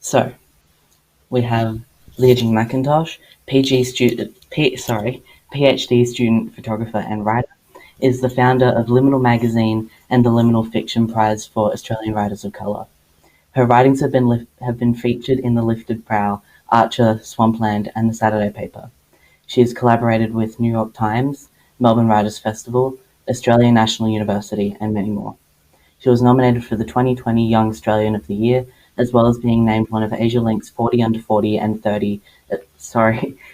So we have Leah Jing McIntosh, PhD student, photographer and writer, is the founder of Liminal magazine and the Liminal Fiction Prize for Australian Writers of Colour. Her writings have been featured in The Lifted Prow, Archer, Swampland, and The Saturday Paper. She has collaborated with New York Times, Melbourne Writers' Festival, Australian National University, and many more. She was nominated for the 2020 Young Australian of the Year, as well as being named one of Asia Link's 40 under 40 and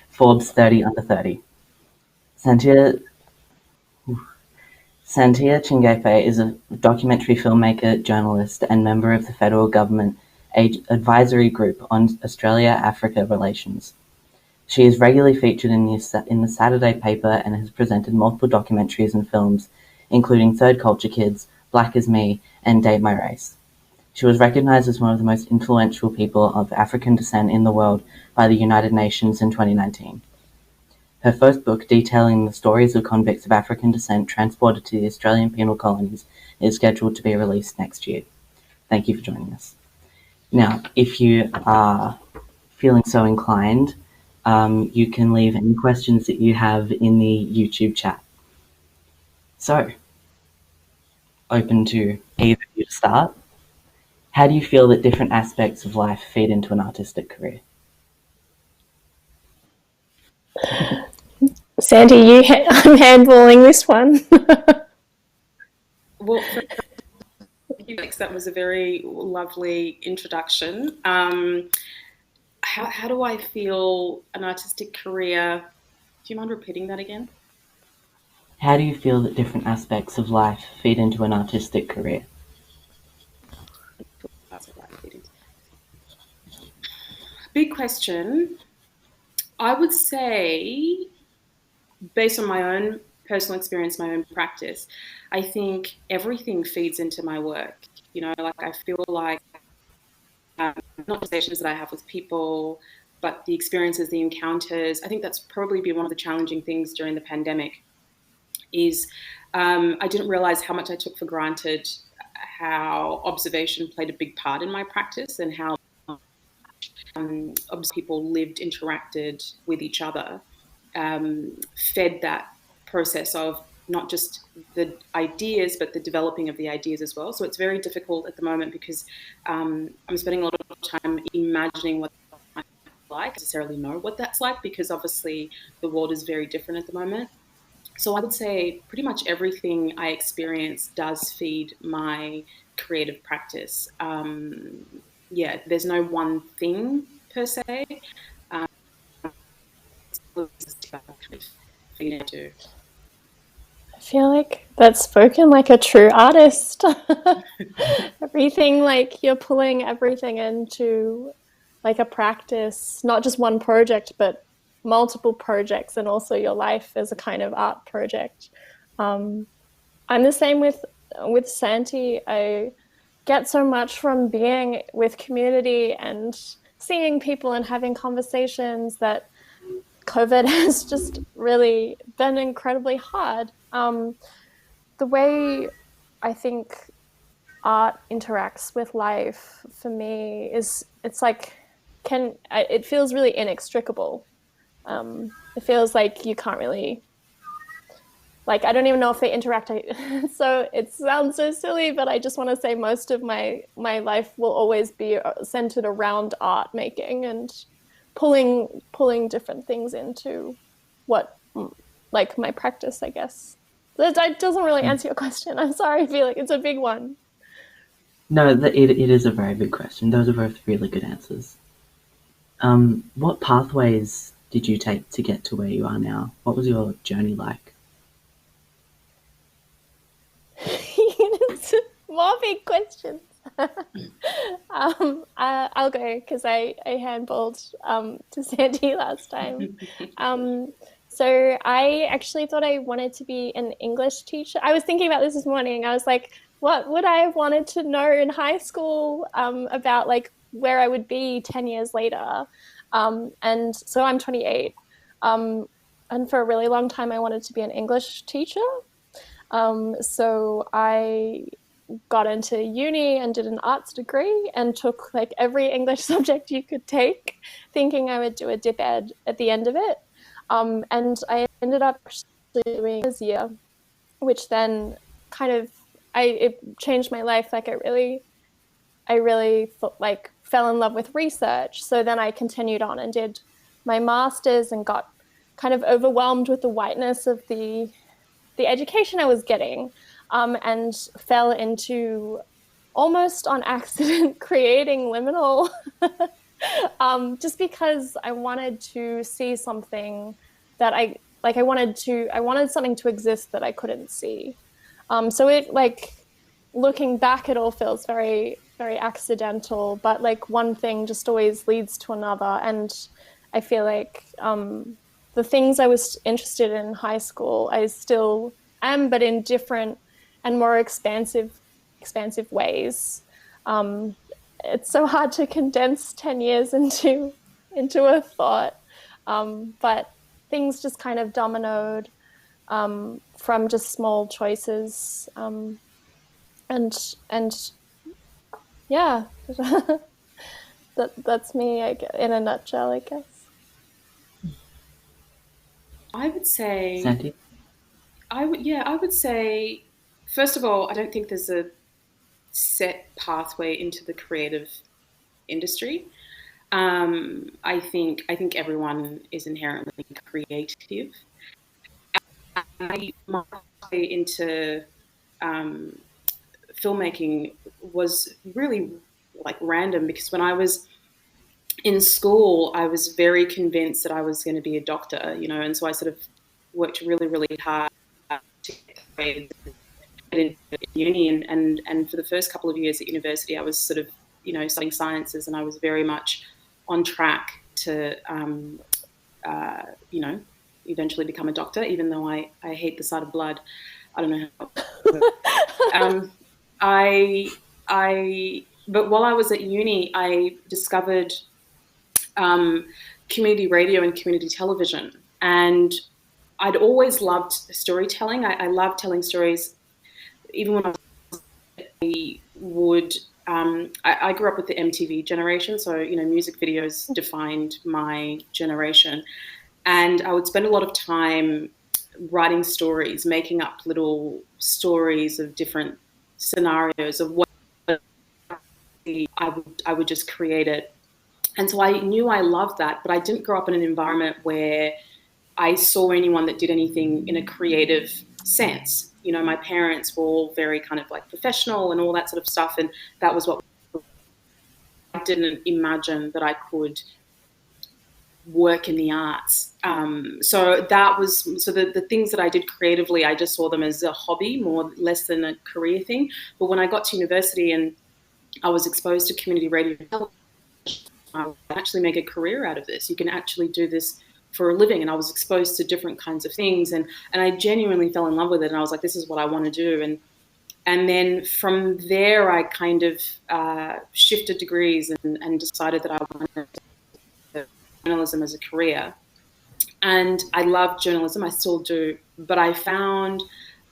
Forbes 30 under 30. Santilla Chingaipe is a documentary filmmaker, journalist, and member of the federal government advisory group on Australia-Africa relations. She is regularly featured in the Saturday Paper and has presented multiple documentaries and films, including Third Culture Kids, Black As Me, and Date My Race. She was recognized as one of the most influential people of African descent in the world by the United Nations in 2019. Her first book, detailing the stories of convicts of African descent transported to the Australian penal colonies, is scheduled to be released next year. Thank you for joining us. Now, if you are feeling so inclined, you can leave any questions that you have in the YouTube chat. So, open to either of you to start. How do you feel that different aspects of life feed into an artistic career? Sandy, I'm handballing this one. Well, Felix, that was a very lovely introduction. How do I feel an artistic career? Do you mind repeating that again? How do you feel that different aspects of life feed into an artistic career? Big question. I would say, based on my own personal experience, my own practice, I think everything feeds into my work. You know, like I feel like not conversations that I have with people, but the experiences, the encounters. I think that's probably been one of the challenging things during the pandemic is I didn't realize how much I took for granted how observation played a big part in my practice and how people lived, interacted with each other, fed that process of not just the ideas, but the developing of the ideas as well. So it's very difficult at the moment because I'm spending a lot of time imagining what it's like, necessarily know what that's like, because obviously the world is very different at the moment. So I would say pretty much everything I experience does feed my creative practice. Yeah, there's no one thing per se. I feel like that's spoken like a true artist. Everything, like you're pulling everything into like a practice, not just one project, but multiple projects, and also your life as a kind of art project. I'm the same with Santi. I get so much from being with community and seeing people and having conversations that COVID has just really been incredibly hard. The way I think art interacts with life for me is it's like it feels really inextricable. It feels like you can't really, like, I don't even know if they interact. So it sounds so silly, but I just want to say most of my life will always be centered around art making and pulling different things into what, like, my practice, I guess. That doesn't really answer your question. I'm sorry, I feel like it's a big one. No, it is a very big question. Those are both really good answers. What pathways did you take to get to where you are now? What was your journey like? More big questions. I'll go because I handballed to Sandy last time. So I actually thought I wanted to be an English teacher. I was thinking about this morning. I was like, what would I have wanted to know in high school about like where I would be 10 years later? And so I'm 28. And for a really long time, I wanted to be an English teacher. So I got into uni and did an arts degree and took like every English subject you could take, thinking I would do a dip ed at the end of it. And I ended up actually doing this year, which then kind of it changed my life. Like I really like fell in love with research. So then I continued on and did my master's and got kind of overwhelmed with the whiteness of the education I was getting, and fell into, almost on accident, creating Liminal, just because I wanted to see something that I wanted something to exist that I couldn't see. So it, like, looking back, it all feels very, very accidental, but like one thing just always leads to another. And I feel like the things I was interested in high school, I still am, but in different and more expansive ways. It's so hard to condense 10 years into a thought, but things just kind of dominoed from just small choices, and yeah, that's me in a nutshell, I guess. I would say, Santi? I would say, first of all, I don't think there's a set pathway into the creative industry. I think everyone is inherently creative. My way into filmmaking was really like random, because when I was in school, I was very convinced that I was going to be a doctor, and so I sort of worked really, really hard to get into uni, and for the first couple of years at university, I was sort of, studying sciences, and I was very much on track to, eventually become a doctor, even though I hate the sight of blood. I don't know how. But while I was at uni, I discovered community radio and community television, and I'd always loved storytelling. I loved telling stories. Even when I grew up with the MTV generation, so music videos defined my generation, and I would spend a lot of time writing stories, making up little stories of different scenarios of what I would just create it. And so I knew I loved that, but I didn't grow up in an environment where I saw anyone that did anything in a creative sense. My parents were all very kind of like professional and all that sort of stuff, and that was what I didn't imagine that I could work in the arts. So the things that I did creatively, I just saw them as a hobby, less than a career thing. But when I got to university and I was exposed to community radio and television, I can actually make a career out of this. You can actually do this for a living. And I was exposed to different kinds of things, and I genuinely fell in love with it. And I was like, this is what I want to do. And then from there, I kind of shifted degrees and decided that I wanted journalism as a career. And I love journalism, I still do. But I found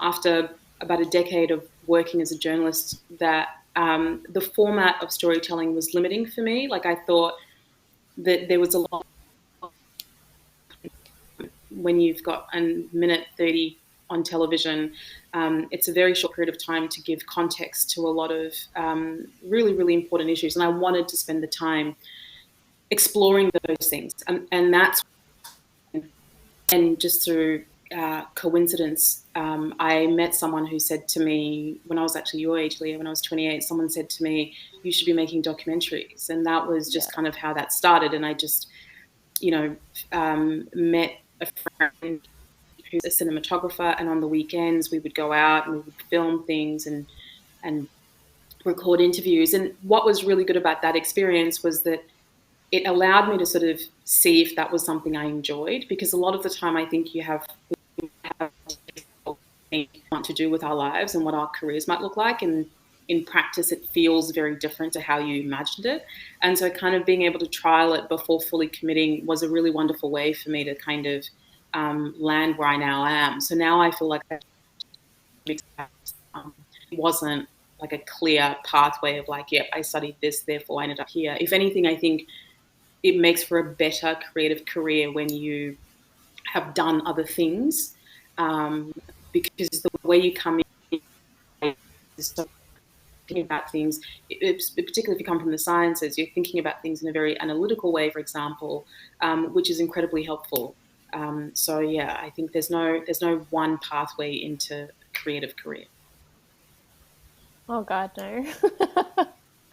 after about a decade of working as a journalist that the format of storytelling was limiting for me. Like, I thought that there was a lot when you've got a minute 30 on television. It's a very short period of time to give context to a lot of really, really important issues. And I wanted to spend the time exploring those things. And that's, and just through coincidence, I met someone who said to me, when I was actually your age, Leah, when I was 28, someone said to me, you should be making documentaries. And that was just kind of how that started. And I just, met a friend who's a cinematographer, and on the weekends we would go out and we would film things and record interviews. And what was really good about that experience was that it allowed me to sort of see if that was something I enjoyed, because a lot of the time I think we have what to do with our lives and what our careers might look like, and in practice it feels very different to how you imagined it. And so kind of being able to trial it before fully committing was a really wonderful way for me to kind of land where I now am. So now I feel like that it wasn't like a clear pathway of like, yep, I studied this, therefore I ended up here. If anything, I think it makes for a better creative career when you have done other things, because the way you come in is thinking about things, particularly if you come from the sciences, you're thinking about things in a very analytical way, for example, which is incredibly helpful. So yeah, I think there's no one pathway into a creative career. Oh God, no.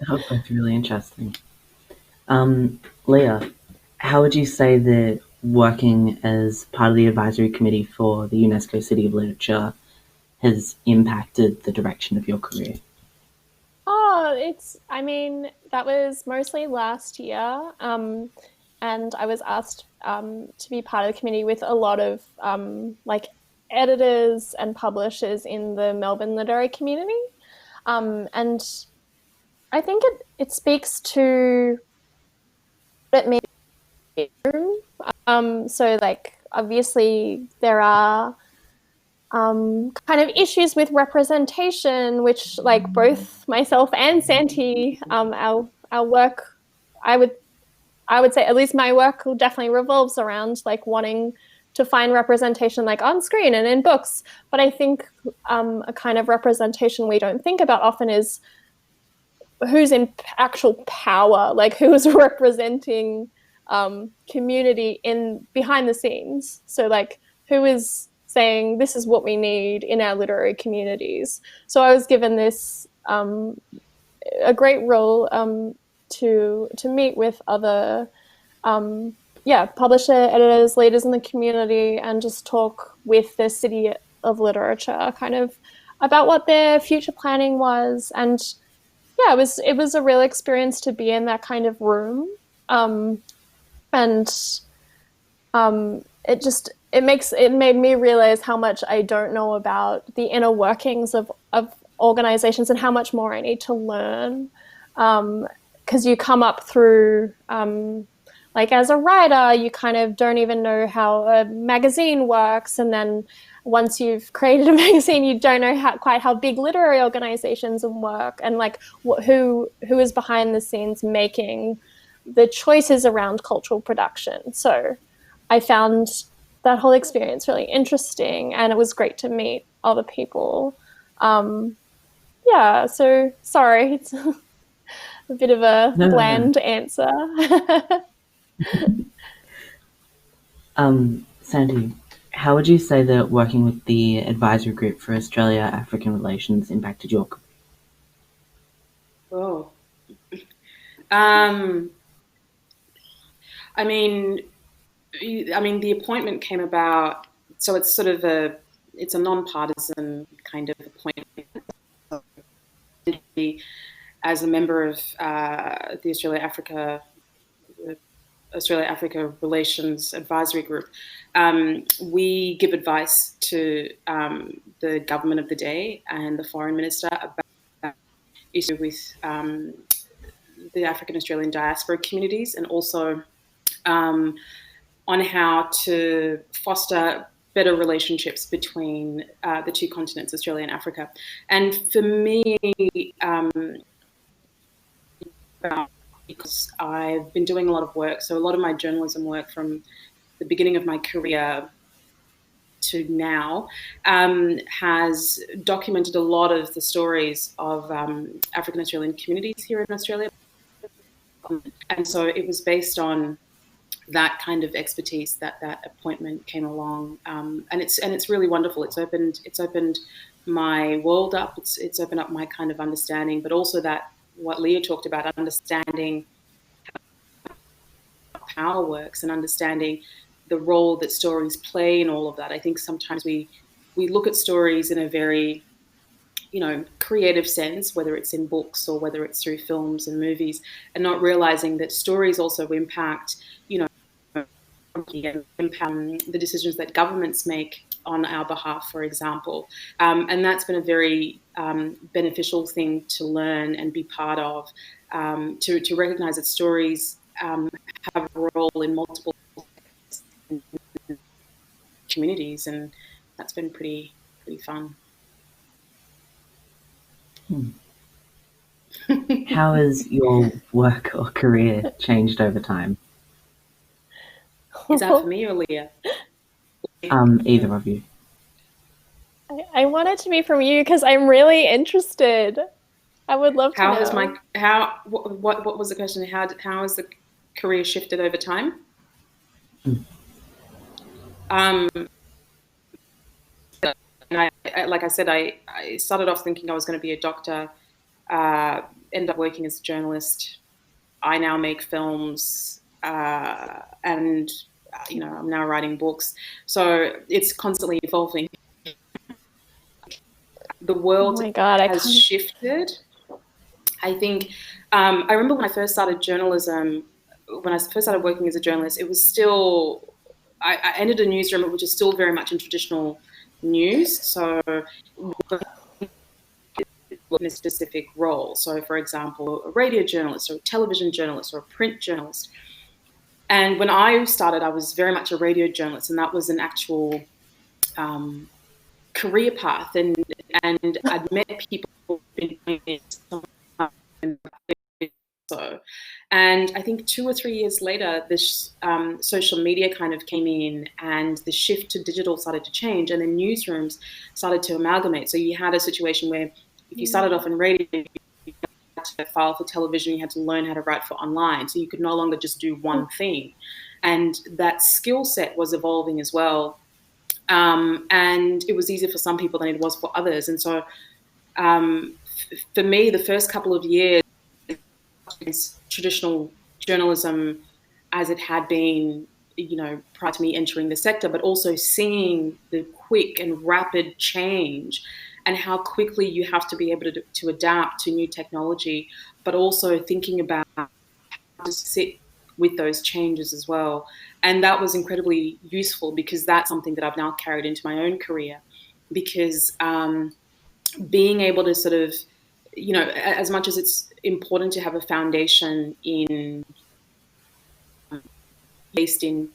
Oh, that's really interesting. Leah, how would you say that working as part of the advisory committee for the UNESCO City of Literature has impacted the direction of your career? Oh, I mean, that was mostly last year. And I was asked to be part of the committee with a lot of like editors and publishers in the Melbourne literary community. And I think it speaks to it maybe. So like obviously there are kind of issues with representation, which like both myself and Santi, our work, I would say at least my work definitely revolves around like wanting to find representation like on screen and in books. But I think a kind of representation we don't think about often is who's in actual power, like who's representing community in behind the scenes. So like who is saying this is what we need in our literary communities. So I was given this a great role to meet with other publisher, editors, leaders in the community, and just talk with the City of Literature kind of about what their future planning was. And yeah, it was a real experience to be in that kind of room. It made me realize how much I don't know about the inner workings of organizations and how much more I need to learn. Because you come up through, like as a writer, you kind of don't even know how a magazine works. And then once you've created a magazine, you don't know quite how big literary organizations work and like who is behind the scenes making the choices around cultural production. So I found that whole experience really interesting, and it was great to meet other people. So sorry, it's a bit of a bland answer. Sandy, how would you say that working with the advisory group for Australia-African relations impacted your career? Oh. I mean, the appointment came about, so it's sort of it's a non-partisan kind of appointment. As a member of the Australia-Africa Relations Advisory Group, we give advice to the government of the day and the foreign minister about issues with the African Australian diaspora communities, and also on how to foster better relationships between the two continents, Australia and Africa. And for me, because I've been doing a lot of work, so a lot of my journalism work from the beginning of my career to now has documented a lot of the stories of African Australian communities here in Australia. And so it was based on that kind of expertise that appointment came along, and it's really wonderful. It's opened my world up. It's opened up my kind of understanding, but also that what Leah talked about, understanding how power works and understanding the role that stories play in all of that. I think sometimes we look at stories in a very creative sense, whether it's in books or whether it's through films and movies, and not realizing that stories also impact the decisions that governments make on our behalf, for example. And that's been a very beneficial thing to learn and be part of, to recognize that stories have a role in multiple communities, and that's been pretty fun. How has your work or career changed over time? Is that for me or Leah? Either of you. I want it to be from you because I'm really interested. I would love to How know. has what was the question? How has the career shifted over time? Mm. Um, and like I said, I started off thinking I was going to be a doctor. Ended up working as a journalist. I now make films, and I'm now writing books. So it's constantly evolving. The Oh world my God, I has can't. shifted. I think I remember when I first started journalism. When I first started working as a journalist, it was still I entered a newsroom which is still very much in traditional news. So in a specific role. So, for example, a radio journalist or a television journalist or a print journalist. And when I started, I was very much a radio journalist, and that was an actual career path. And I'd met people who've been doing it so. And I think 2 or 3 years later, this social media kind of came in, and the shift to digital started to change, and then newsrooms started to amalgamate. So you had a situation where if you started off in radio, you had to file for television, you had to learn how to write for online. So you could no longer just do one thing. And that skill set was evolving as well. And it was easier for some people than it was for others. And so for me, the first couple of years, traditional journalism as it had been, prior to me entering the sector, but also seeing the quick and rapid change and how quickly you have to be able to adapt to new technology, but also thinking about how to sit with those changes as well. And that was incredibly useful because that's something that I've now carried into my own career, because being able to sort of, as much as it's important to have a foundation in based in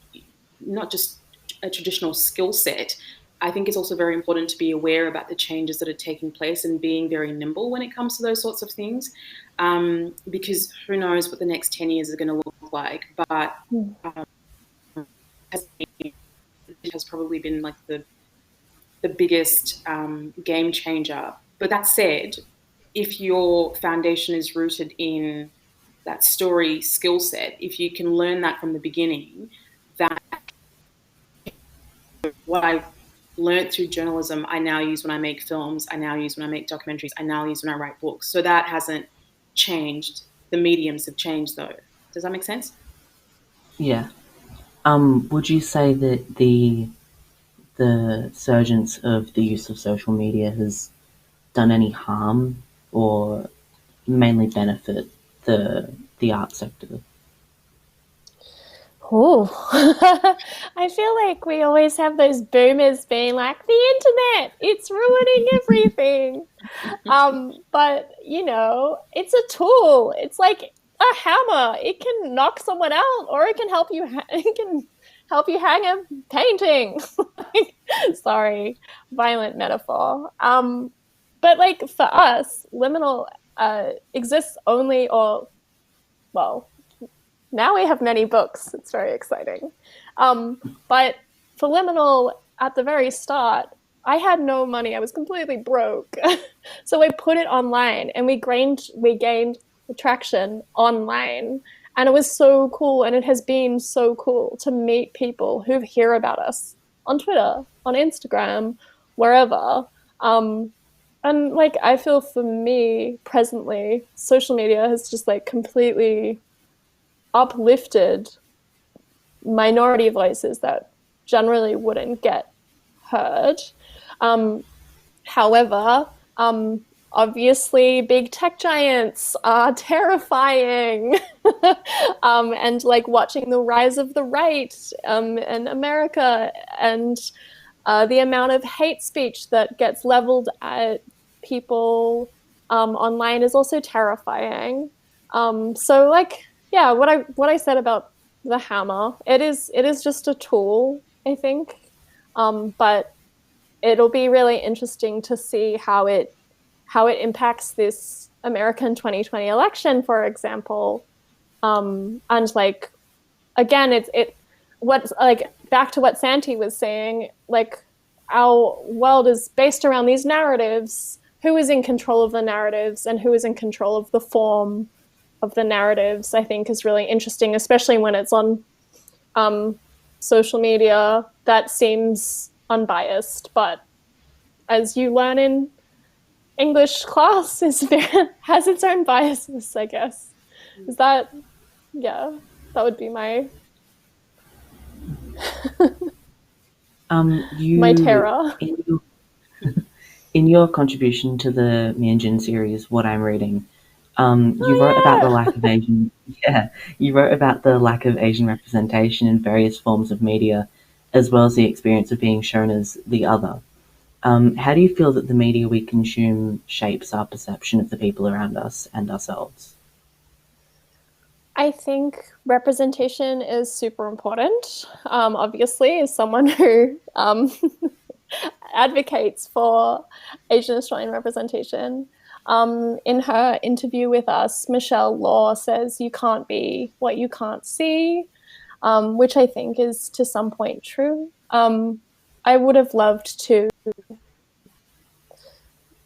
not just a traditional skill set, I think it's also very important to be aware about the changes that are taking place and being very nimble when it comes to those sorts of things, because who knows what the next 10 years are going to look like. But it has probably been like the biggest game changer. But that said, if your foundation is rooted in that story skill set, if you can learn that from the beginning, that what I learned through journalism, I now use when I make films, I now use when I make documentaries, I now use when I write books. So that hasn't changed. The mediums have changed though. Does that make sense? Yeah. Would you say that the surgence of the use of social media has done any harm or mainly benefit the art sector? Oh, I feel like we always have those boomers being like, the internet, it's ruining everything. But it's a tool. It's like a hammer. It can knock someone out, or it can help you. It can help you hang a painting. Sorry, violent metaphor. But like for us, Liminal exists only, or well, now we have many books. It's very exciting. But for Liminal, at the very start, I had no money. I was completely broke. So I put it online, and we gained traction online. And it was so cool. And it has been so cool to meet people who hear about us on Twitter, on Instagram, wherever. And like, I feel for me presently, social media has just like completely uplifted minority voices that generally wouldn't get heard. However, obviously, big tech giants are terrifying. And like watching the rise of the right in America, and the amount of hate speech that gets leveled at people online is also terrifying. So like, yeah, what I said about the hammer, it is just a tool, I think. But it'll be really interesting to see how it how it impacts this American 2020 election, for example. And like, again, it what's like back to what Santi was saying, like our world is based around these narratives. Who is in control of the narratives and who is in control of the form of the narratives, I think is really interesting, especially when it's on social media that seems unbiased. But as you learn in English class, has its own biases, I guess. Is that, yeah, that would be my my terror. In your contribution to the Mianjin series, What I'm Reading, you wrote about the lack of Asian. Yeah, you wrote about the lack of Asian representation in various forms of media, as well as the experience of being shown as the other. How do you feel that the media we consume shapes our perception of the people around us and ourselves? I think representation is super important. Obviously, as someone who advocates for Asian Australian representation. In her interview with us, Michelle Law says you can't be what you can't see, which I think is to some point true. I would have loved to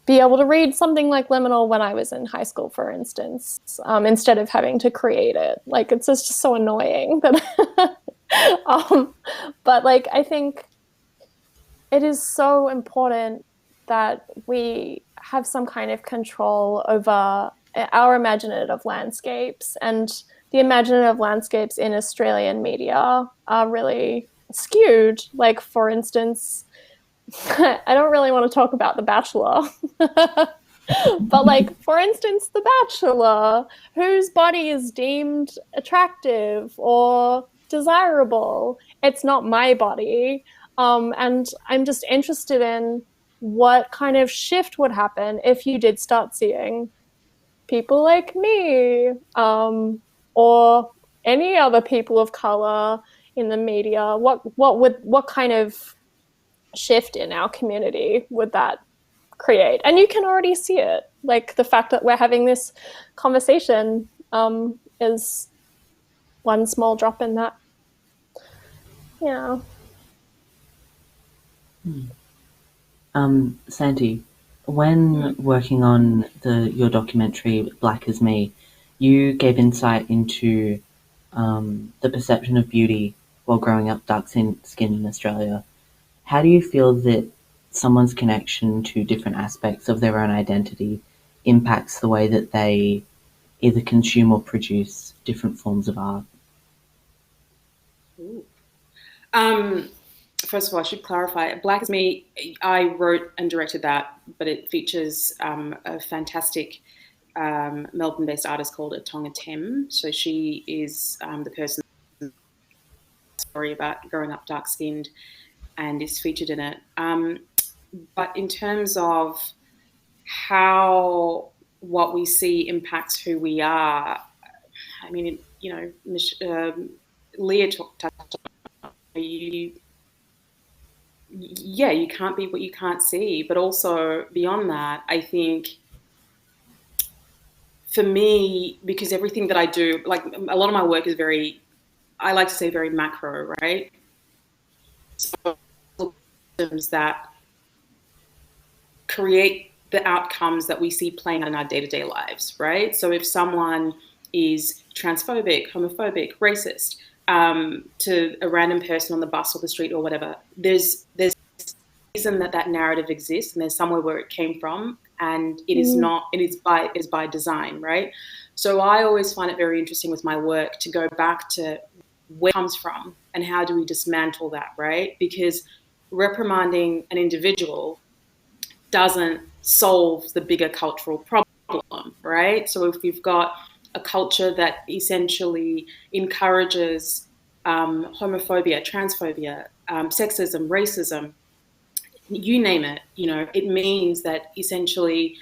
be able to read something like Liminal when I was in high school, for instance, instead of having to create it. Like, it's just so annoying that but like, I think it is so important that we have some kind of control over our imaginative landscapes, and the imaginative landscapes in Australian media are really skewed. Like, for instance, I don't really want to talk about The Bachelor, but like, for instance, The Bachelor, whose body is deemed attractive or desirable, it's not my body. And I'm just interested in what kind of shift would happen if you did start seeing people like me, or any other people of color in the media. What kind of shift in our community would that create? And you can already see it. Like, the fact that we're having this conversation is one small drop in that. Yeah. Santi, when working on your documentary Black as Me, you gave insight into the perception of beauty while growing up dark skin in Australia. How do you feel that someone's connection to different aspects of their own identity impacts the way that they either consume or produce different forms of art? First of all, I should clarify. Black as Me, I wrote and directed that, but it features a fantastic Melbourne-based artist called Atonga Tem. So she is the person story about growing up dark-skinned and is featured in it. But in terms of how what we see impacts who we are, I mean, you know, Leah touched on you can't be what you can't see. But also beyond that, I think for me, because everything that I do, like a lot of my work is very, I like to say very macro, right? So systems that create the outcomes that we see playing out in our day-to-day lives, right? So if someone is transphobic, homophobic, racist, to a random person on the bus or the street or whatever, there's a reason that narrative exists, and there's somewhere where it came from, and it is not, it is by design, right? So I always find it very interesting with my work to go back to where it comes from and how do we dismantle that, right? Because reprimanding an individual doesn't solve the bigger cultural problem, right? So if we've got a culture that essentially encourages homophobia, transphobia, sexism, racism, you name it, you know, it means that essentially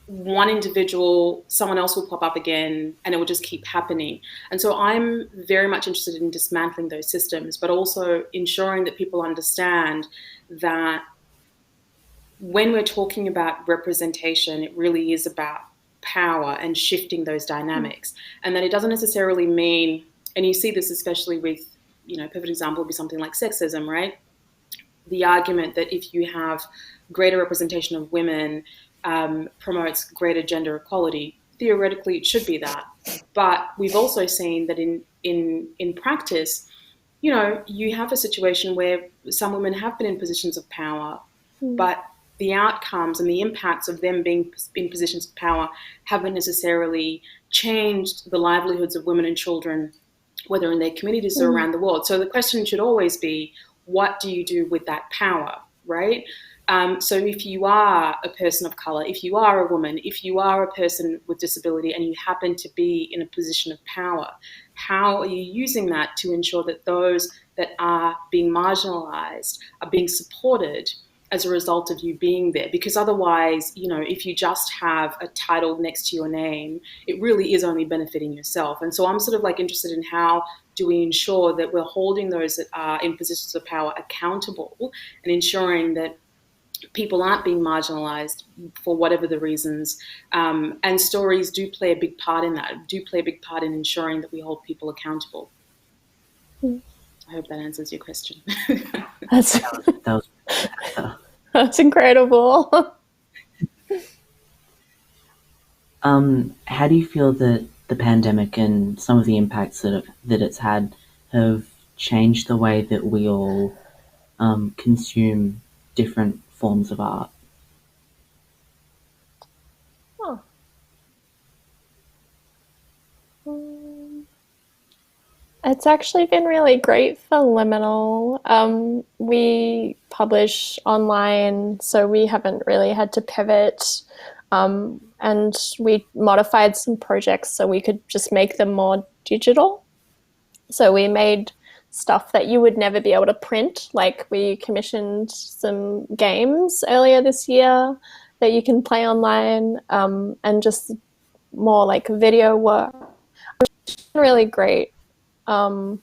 one individual, someone else will pop up again, and it will just keep happening. And so I'm very much interested in dismantling those systems, but also ensuring that people understand that when we're talking about representation, it really is about power and shifting those dynamics. And that it doesn't necessarily mean, and you see this especially with, perfect example would be something like sexism, right? The argument that if you have greater representation of women promotes greater gender equality. Theoretically, it should be that. But we've also seen that in practice, you have a situation where some women have been in positions of power, but the outcomes and the impacts of them being in positions of power haven't necessarily changed the livelihoods of women and children, whether in their communities or around the world. So the question should always be, what do you do with that power, right? So if you are a person of color, if you are a woman, if you are a person with disability and you happen to be in a position of power, how are you using that to ensure that those that are being marginalized are being supported as a result of you being there? Because otherwise, if you just have a title next to your name, it really is only benefiting yourself. And so I'm sort of like interested in how do we ensure that we're holding those that are in positions of power accountable and ensuring that people aren't being marginalized for whatever the reasons. And stories do play a big part in that, do play a big part in ensuring that we hold people accountable. I hope that answers your question. That's incredible. How do you feel that the pandemic and some of the impacts that it's had have changed the way that we all consume different forms of art? It's actually been really great for Liminal. We publish online, so we haven't really had to pivot. And we modified some projects so we could just make them more digital. So we made stuff that you would never be able to print. Like we commissioned some games earlier this year that you can play online, and just more like video work. It's been really great. But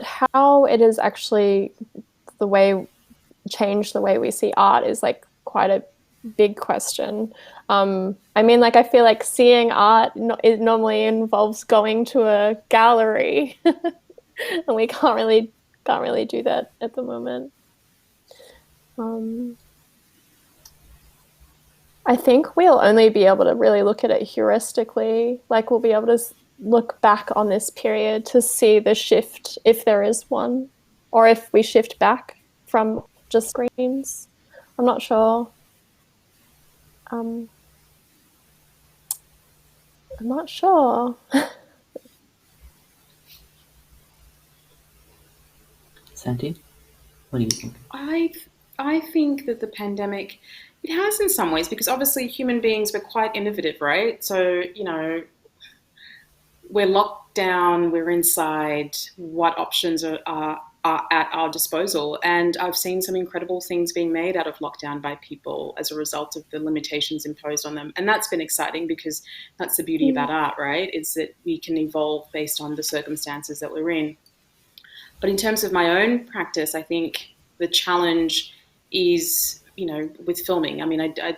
how it is actually changed the way we see art is like quite a big question. I mean, like I feel like seeing art it normally involves going to a gallery, and we can't really do that at the moment. I think we'll only be able to really look at it heuristically. Like we'll be able to look back on this period to see the shift, if there is one, or if we shift back from just screens. I'm not sure. I'm not sure. Santi, what do you think? I think that the pandemic, it has in some ways, because obviously human beings were quite innovative, right? So, we're locked down, we're inside, what options are at our disposal? And I've seen some incredible things being made out of lockdown by people as a result of the limitations imposed on them. And that's been exciting because that's the beauty about art, right? Is that we can evolve based on the circumstances that we're in. But in terms of my own practice, I think the challenge is, with filming. I mean, I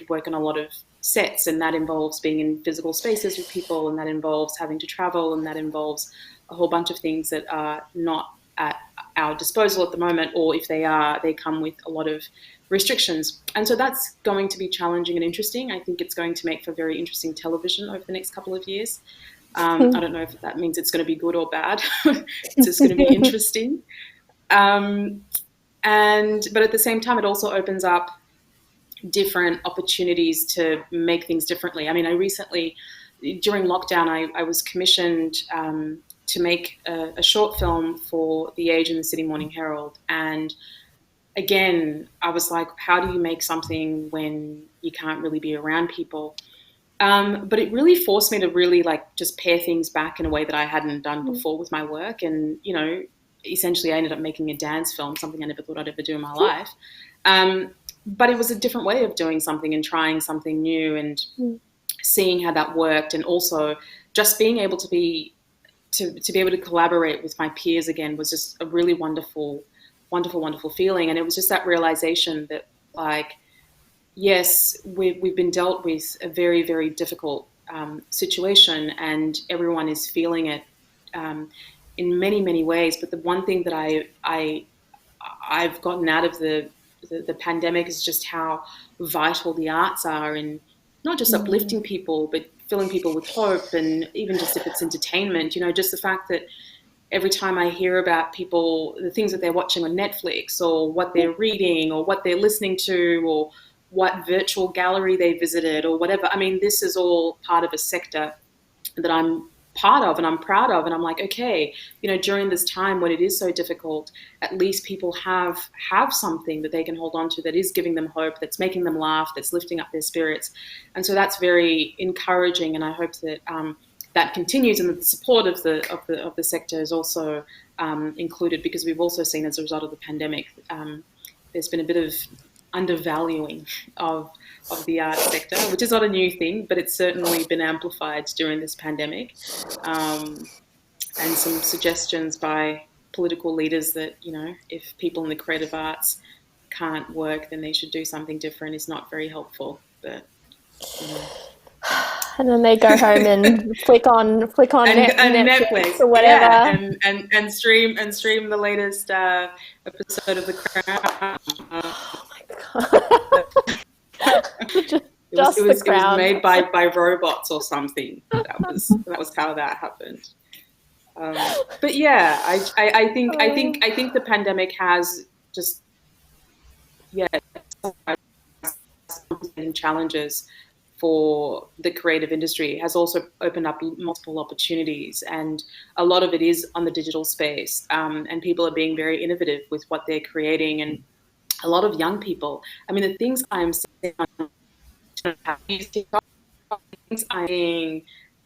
work on a lot of sets, and that involves being in physical spaces with people, and that involves having to travel, and that involves a whole bunch of things that are not at our disposal at the moment, or if they are, they come with a lot of restrictions. And so that's going to be challenging and interesting. I think it's going to make for very interesting television over the next couple of years. I don't know if that means it's going to be good or bad. It's just going to be interesting. But at the same time, it also opens up different opportunities to make things differently. I mean, I recently, during lockdown, I was commissioned to make a short film for The Age and the Sydney Morning Herald. And again, I was like, how do you make something when you can't really be around people? But it really forced me to really like just pare things back in a way that I hadn't done before with my work. And, essentially I ended up making a dance film, something I never thought I'd ever do in my life. But it was a different way of doing something and trying something new and seeing how that worked. And also just being able to be able to collaborate with my peers again was just a really wonderful wonderful, wonderful feeling. And it was just that realization that, like, yes, we've been dealt with a very, very difficult situation, and everyone is feeling it in many, many ways. But the one thing that I've gotten out of the pandemic is just how vital the arts are in not just uplifting people, but filling people with hope. And even just if it's entertainment, just the fact that every time I hear about people, the things that they're watching on Netflix, or what they're reading, or what they're listening to, or what virtual gallery they visited, or whatever. I mean, this is all part of a sector that I'm part of and I'm proud of. And I'm like, okay, during this time when it is so difficult, at least people have something that they can hold on to that is giving them hope, that's making them laugh, that's lifting up their spirits. And so that's very encouraging. And I hope that that continues, and that the support of the sector is also included, because we've also seen, as a result of the pandemic, there's been a bit of undervaluing of the art sector, which is not a new thing, but it's certainly been amplified during this pandemic. And some suggestions by political leaders that, if people in the creative arts can't work, then they should do something different, is not very helpful. But and then they go home and flick on Netflix or whatever, and stream the latest episode of The Crown. Oh my god! It was made by robots or something. That was how that happened. But yeah, I think the pandemic has just challenges for the creative industry. It has also opened up multiple opportunities, and a lot of it is on the digital space, and people are being very innovative with what they're creating, and a lot of young people. I mean, the things I'm seeing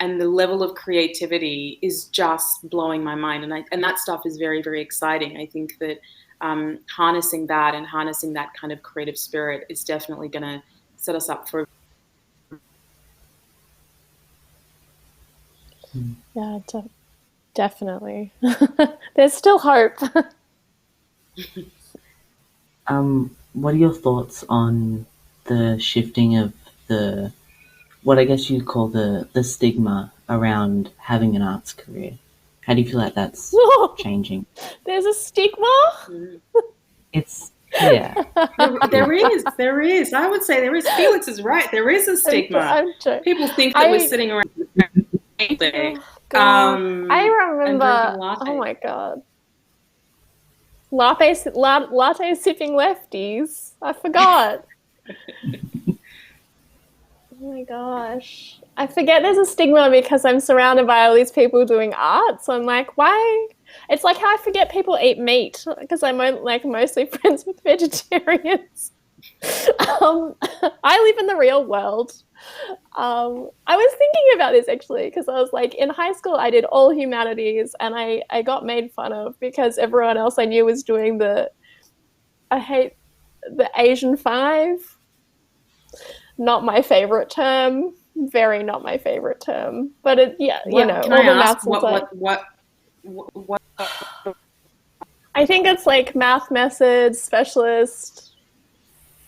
and the level of creativity is just blowing my mind, and that stuff is very, very exciting. I think that harnessing that kind of creative spirit is definitely going to set us up for. Yeah, definitely. There's still hope. What are your thoughts on the shifting of what I guess you'd call the stigma around having an arts career? How do you feel like that's changing? There's a stigma? It's, yeah. There is. I would say there is. Felix is right. There is a stigma. People think that we're sitting around there. I remember, oh my god. Latte sipping lefties. I forgot. Oh my gosh. I forget there's a stigma because I'm surrounded by all these people doing art. So I'm like, why? It's like how I forget people eat meat because I'm like mostly friends with vegetarians. I live in the real world. I was thinking about this actually because I was like, in high school I did all humanities and I got made fun of because everyone else I knew was doing I hate the Asian 5. Not my favorite term. Very not my favorite term. But it, yeah, what, you know, can all I the ask, maths what I think it's like math methods, specialist,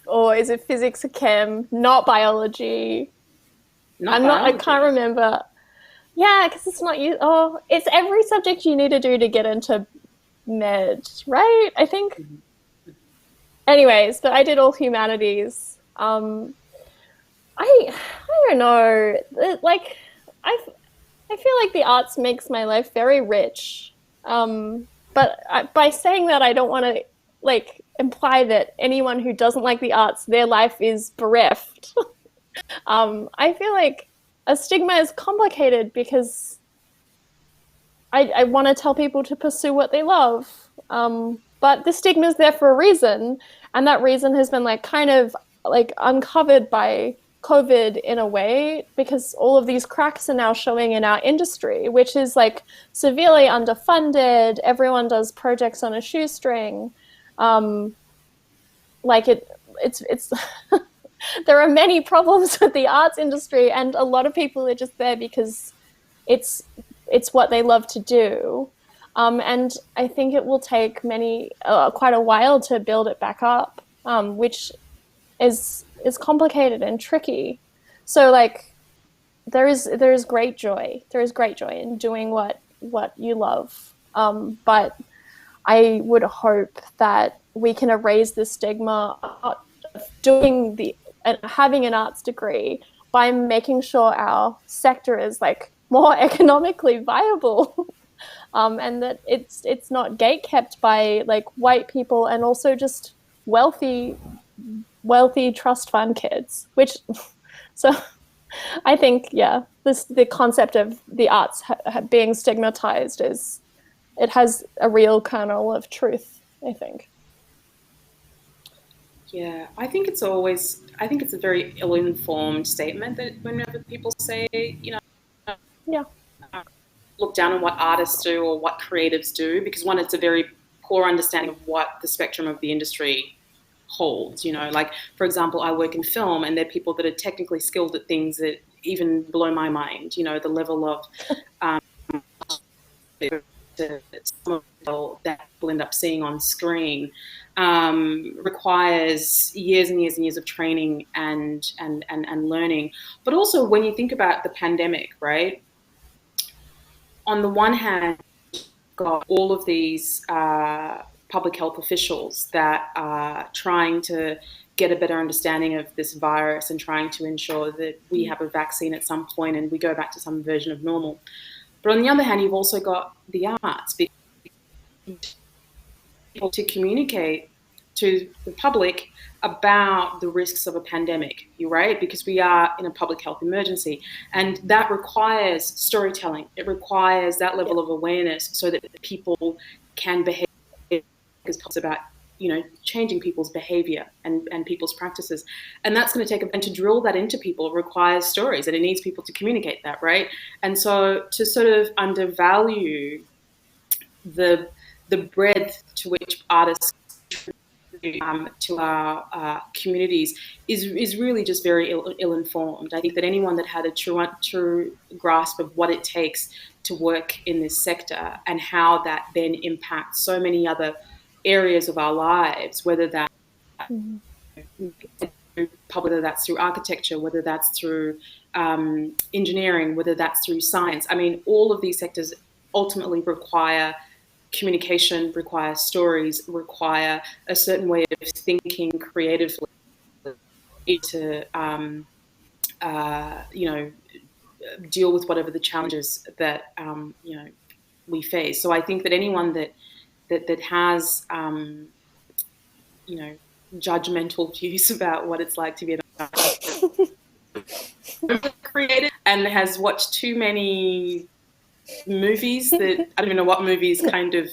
or is it physics or chem? Not biology. I can't remember. Yeah, because it's not you. Oh, it's every subject you need to do to get into med, right? I think. Mm-hmm. Anyways, but I did all humanities. I don't know. Like, I feel like the arts makes my life very rich. But by saying that, I don't want to like imply that anyone who doesn't like the arts, their life is bereft. I feel like a stigma is complicated because I want to tell people to pursue what they love. But the stigma is there for a reason, and that reason has been like kind of like uncovered by COVID in a way, because all of these cracks are now showing in our industry, which is like severely underfunded. Everyone does projects on a shoestring. Like it's there are many problems with the arts industry, and a lot of people are just there because it's what they love to do. And I think it will take quite a while to build it back up, which is complicated and tricky. So like there is great joy. There is great joy in doing what you love. But I would hope that we can erase the stigma of having an arts degree by making sure our sector is like more economically viable. And that it's not gatekept by like white people and also just wealthy trust fund kids. Which, so I think, yeah, the concept of the arts being stigmatized it has a real kernel of truth, I think. Yeah, I think it's a very ill-informed statement that whenever people say, Yeah. look down on what artists do or what creatives do, because one, it's a very poor understanding of what the spectrum of the industry holds. Like, for example, I work in film, and there are people that are technically skilled at things that even blow my mind. The level of that people end up seeing on screen requires years and years and years of training and learning. But also, when you think about the pandemic, right? On the one hand, got all of these public health officials that are trying to get a better understanding of this virus and trying to ensure that we have a vaccine at some point and we go back to some version of normal. But on the other hand, you've also got the arts, to communicate to the public about the risks of a pandemic, you're right, because we are in a public health emergency, and that requires storytelling. It requires that level of awareness so that people can behave, because it's about changing people's behavior and people's practices, and that's going to take and to drill that into people requires stories, and it needs people to communicate that, right? And so to sort of undervalue the breadth to which artists to our communities is really just very ill-informed. I think that anyone that had a true grasp of what it takes to work in this sector and how that then impacts so many other areas of our lives, whether that's through architecture, whether that's through engineering, whether that's through science. I mean, all of these sectors ultimately require communication, require stories, require a certain way of thinking creatively to, deal with whatever the challenges that, we face. So I think that anyone that has, judgmental views about what it's like to be an creative and has watched too many movies that I don't even know what movies kind of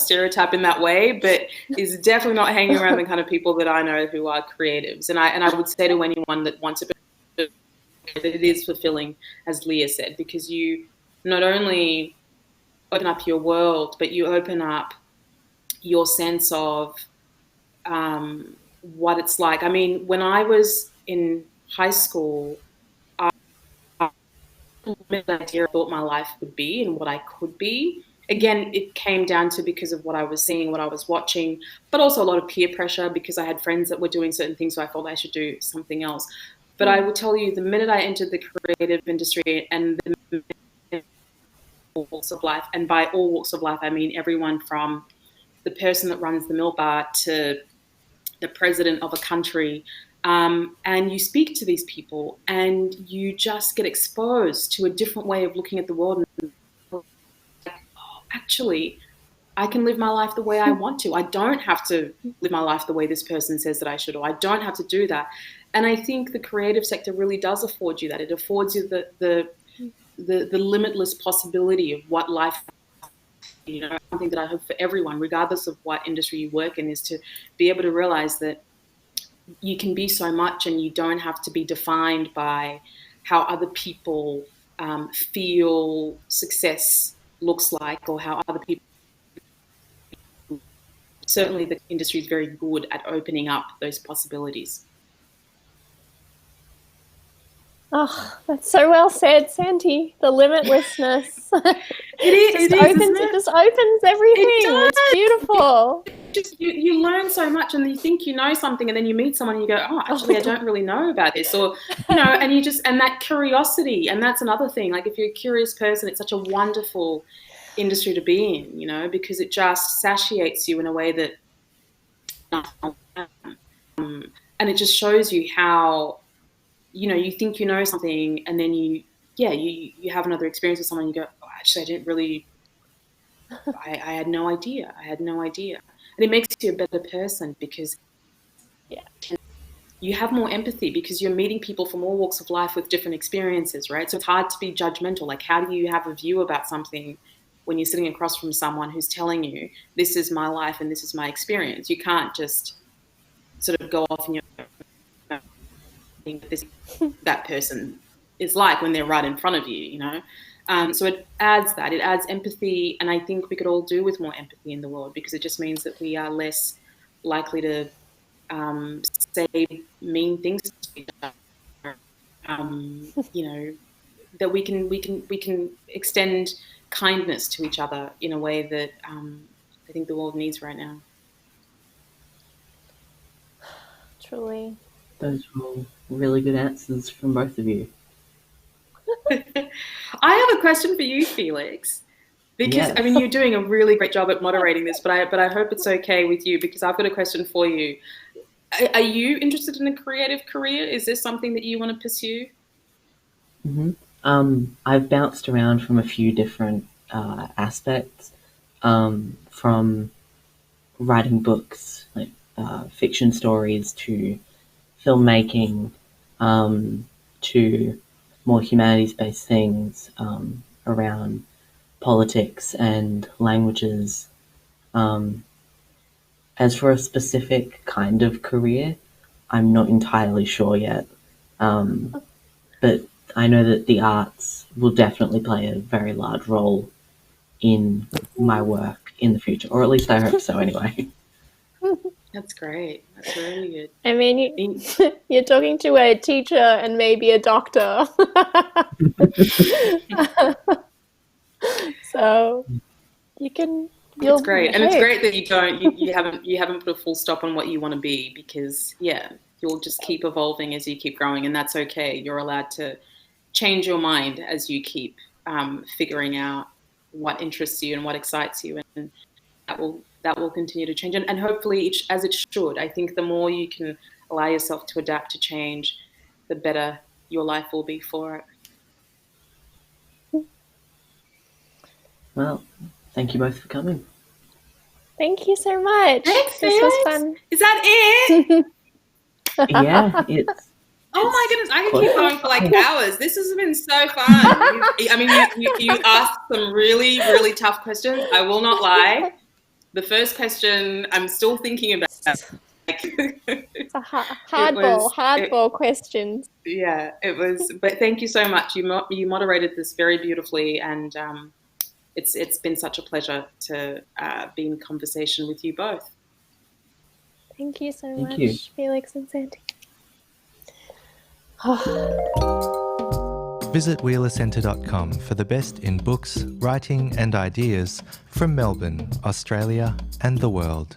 stereotype in that way, but is definitely not hanging around the kind of people that I know who are creatives. And I would say to anyone that wants to, that it is fulfilling, as Leah said, because you not only open up your world, but you open up your sense of what it's like. I mean, when I was in high school, idea I thought my life would be and what I could be. Again, it came down to because of what I was seeing, what I was watching, but also a lot of peer pressure because I had friends that were doing certain things, so I thought I should do something else. But I will tell you, the minute I entered the creative industry and the walks of life, and by all walks of life, I mean everyone from the person that runs the milk bar to the president of a country, and you speak to these people and you just get exposed to a different way of looking at the world. And like, oh, actually, I can live my life the way I want to. I don't have to live my life the way this person says that I should, or I don't have to do that. And I think the creative sector really does afford you that. It affords you the limitless possibility of what life, something that I hope for everyone, regardless of what industry you work in, is to be able to realize that you can be so much and you don't have to be defined by how other people feel success looks like, or how other people. Certainly the industry is very good at opening up those possibilities. Oh, that's so well said, Santi. The limitlessness. It just opens everything. It's beautiful. You learn so much, and you think you know something, and then you meet someone and you go, oh, actually, I don't really know about this, or and that curiosity, and that's another thing. Like, if you're a curious person, it's such a wonderful industry to be in, because it just satiates you in a way that, and it just shows you how, you think you know something, and then you have another experience with someone, and you go, oh, actually, I didn't really, I had no idea. And it makes you a better person because you have more empathy because you're meeting people from all walks of life with different experiences, right? So it's hard to be judgmental. Like, how do you have a view about something when you're sitting across from someone who's telling you, this is my life and this is my experience? You can't just sort of go off and think that person is like when they're right in front of you, So it adds empathy, and I think we could all do with more empathy in the world, because it just means that we are less likely to say mean things to each other. That we can extend kindness to each other in a way that I think the world needs right now. Truly. Those were all really good answers from both of you. I have a question for you, Felix, because Yes. I mean, you're doing a really great job at moderating this, but I hope it's okay with you, because I've got a question for you. Are you interested in a creative career? Is this something that you want to pursue? Mm-hmm. I've bounced around from a few different aspects, from writing books, like fiction stories, to filmmaking, to more humanities-based things around politics and languages. As for a specific kind of career, I'm not entirely sure yet. But I know that the arts will definitely play a very large role in my work in the future, or at least I hope so anyway. That's great. That's really good. I mean, you're talking to a teacher and maybe a doctor. So you can. It's great, and it's great that you haven't put a full stop on what you want to be, because you'll just keep evolving as you keep growing, and that's okay. You're allowed to change your mind as you keep figuring out what interests you and what excites you, and that will continue to change, and hopefully as it should. I think the more you can allow yourself to adapt to change, the better your life will be for it. Well, thank you both for coming. Thank you so much. Thanks, this was fun. Is that it? Yeah, it's. Oh my goodness, I can keep going for like hours. This has been so fun. You asked some really, really tough questions. I will not lie. The first question, I'm still thinking about. It's a hardball questions. Yeah, it was. But thank you so much. You moderated this very beautifully, and it's been such a pleasure to be in conversation with you both. Thank you so much, Felix and Santi. Visit wheelercentre.com for the best in books, writing and ideas from Melbourne, Australia and the world.